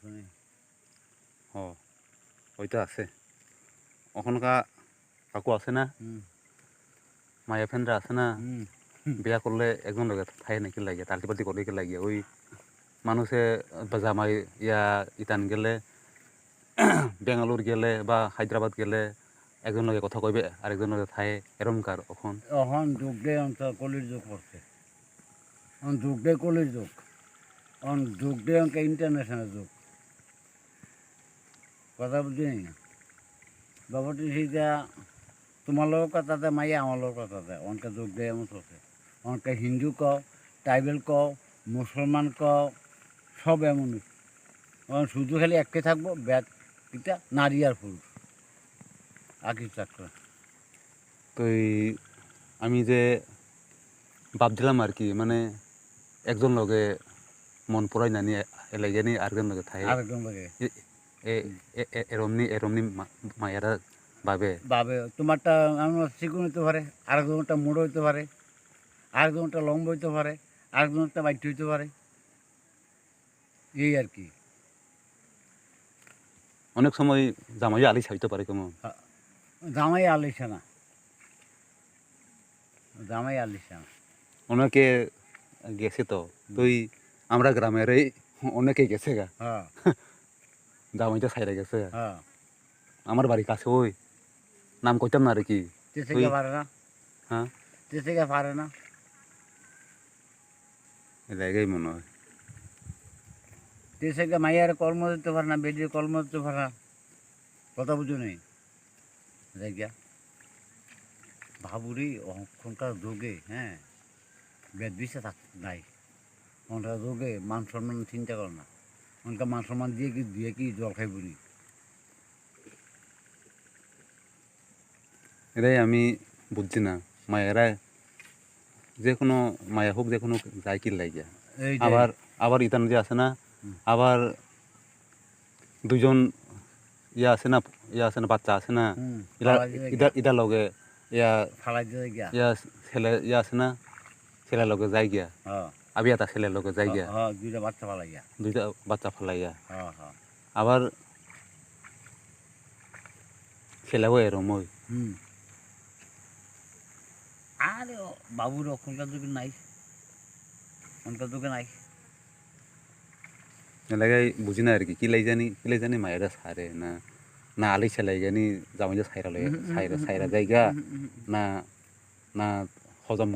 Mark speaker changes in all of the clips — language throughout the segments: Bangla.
Speaker 1: শুনি
Speaker 2: হ হয়তো আছে ওখানকার কাকু আছে না মায়া ফ্রেন্ডরা আছে না বিয়া করলে একজন লগে থাকে নাকি লাগে তালটি পাল্টি করে কি লাগে ওই মানুষে জামাই ইতান গেলে বেঙ্গালোর গেলে বা হায়দ্রাবাদ গেলে একজন লগে কথা কইবে আরেকজন লগে থাকে এরমকার এখন
Speaker 1: এখন যুগ দিয়ে কলির যুগ পড়ছে এখন যুগ দিয়ে কলির যুগ এখন যুগ দিয়ে ইন্টারন্যাশনাল যুগ কথা বুঝি না ব্যাপারটি সেইটা তোমার লোক কথাতে মাইয়া আমার লোক কথাতে অনেকে যুগ দিয়ে এমন চলছে অনেকে হিন্দু কও ট্রাইবেল কও মুসলমান কও সব এমনই শুধু খালি এককে থাকবো ব্যাগ এটা নারী আর পুরুষ আকির চাক্র
Speaker 2: তো আমি যে ভাবছিলাম আর কি মানে একজন লগে মন পড়াই নানি এলাইগে নি আরেকজন লগে থাকে
Speaker 1: আরেকজন লাগে
Speaker 2: এরমনি মায়েরা ভাবে
Speaker 1: বাবে তোমারটা আমার চিকুন হইতে পারে আরেকজনটা মোড় হইতে পারে আরেকজনটা লম্বা হইতে পারে আরেকজনটা বাইট হইতে পারে এই আর কি
Speaker 2: অনেক সময় জামাই আলিস হইতে পারে কেমন
Speaker 1: জামাই আলিসা না জামাই আলিসা না
Speaker 2: অনেকে গেছে তো তুই আমরা গ্রামের অনেকেই গেছে গা
Speaker 1: হ্যাঁ
Speaker 2: জামাইটা সাইরা গেছে
Speaker 1: হ্যাঁ
Speaker 2: আমার বাড়ি কাছে ওই নাম কইতাম না আর কি
Speaker 1: তেসেকে পারে না
Speaker 2: হ্যাঁ
Speaker 1: তেসেকে পারে না
Speaker 2: এই জায়গায় মনে হয়
Speaker 1: তেসেকে মাইয়ার কর্ম দিতে পারে না বেডির কর্ম দিতে পারে না কথা বুঝো নেই জায়গা ভাবুরি ওখানকার যোগে হ্যাঁ বেদ বিষে থাক নাই ওখানকার যোগে মান সম্মান চিন্তা করে না ওখানকার মান সম্মান দিয়ে কি জল খাইবনি
Speaker 2: এটাই আমি বুঝছি না মায়েরা যে কোনো মায়া হোক যে কোনো যায় কি লাগিয়া
Speaker 1: এই
Speaker 2: আবার আবার ইতান যে আছে না আবার দুজন ইয়া আছে না বাচ্চা আছে না ইটার লগে
Speaker 1: ফালাই দিয়ে গিয়া
Speaker 2: ছেলে আছে না ছেলের লগে যাই গিয়া
Speaker 1: হ্যাঁ
Speaker 2: আবি এটা ছেলের লগে যাই গিয়া
Speaker 1: হ্যাঁ দুইটা বাচ্চা ফালাই গিয়া
Speaker 2: দুইটা বাচ্চা ফেলাইয়া
Speaker 1: হ্যাঁ হ্যাঁ
Speaker 2: আবার ছেলেও এরম ওই
Speaker 1: আরে বাবুর ওখানকার যুগে নাই ওখানকার যুগে নাই
Speaker 2: এলাকায় বুঝি না আর কি লাই জানি মায়েরা সারে না না আলি ছেলাই জানি জামাই যে সাইরা জায়গা না না হজম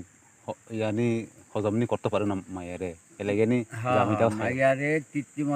Speaker 2: হজমনি করতে পারে না মায়েরে এলাকানি জামাইটাও
Speaker 1: মাইয়ারে